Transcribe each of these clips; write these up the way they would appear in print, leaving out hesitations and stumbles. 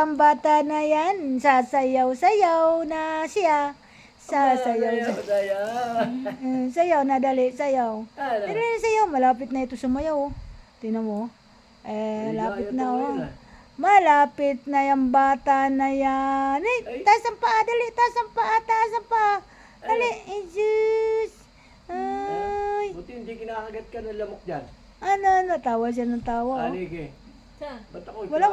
ang bata na yan. Sasayaw-sayaw na siya. Sasayaw. Sayaw na, dali, sayaw. Dali, sayaw. Malapit na ito sumayaw. Tingnan mo. Lapit na, oh. Malapit na yung bata na yan. Taas ang paa, dali, taas ang paa, taas ang paa. Dali, Jesus. Ay. Buti hindi kinakagat ka ng lamok dyan. Ano, tawa siya ng tawa. Alige. Saan? Ba't ako? Wala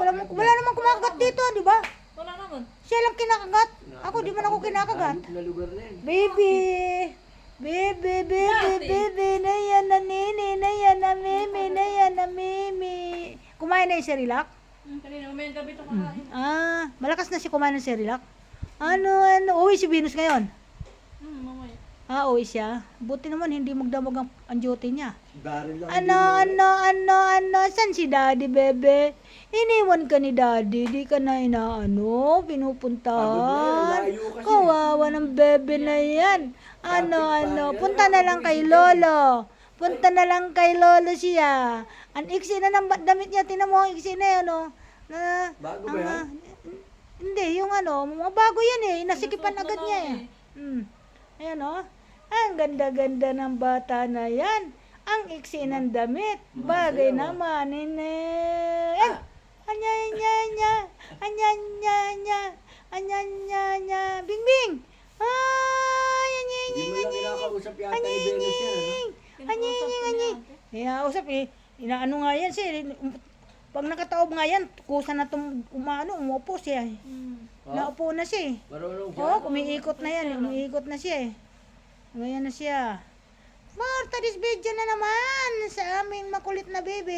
namang kumakagat dito, di ba? Wala naman. Siya lang kinakagat. Ako, di man ako kinakagat. Na lugar na yun. Baby! Baby, na yan na nini, na yan na mimi, na yan na mimi. Kumain na yung Cerelac? Kanina, may gabi ito kakain. Malakas na si kumain ng Cerelac. Uwi si Venus ngayon. Mamaya. Uwi siya. Buti naman, hindi magdamag ang duty niya. Baril lang. Ano, saan si daddy, bebe? Iniwan ka ni daddy, di ka na pinupuntahan. Layo kasi. Kawawa ng bebe na yan. Punta na lang kay lolo. Punta na lang kay lolo siya. Ang iksi na ng damit niya, tinan mo ang iksi na yun, Bago ba yan? Hindi, yung mga bago yan eh. Nasikipan agad niya eh. Ayan ang ganda-ganda ng bata na yan. Ang iksi ng damit. Bagay naman. Anya. Bing. Ay, Hindi mo lang kinakausap yata ni Venus yan, ano? Usap eh. Inaano nga yan siya. Pag nakataob nga yan, kusa na itong umupo siya. Naupo na siya eh. Marunong siya. Umiikot na yan. Umiikot na siya eh. Ngayon na siya. Marta, this video na naman sa aming makulit na baby.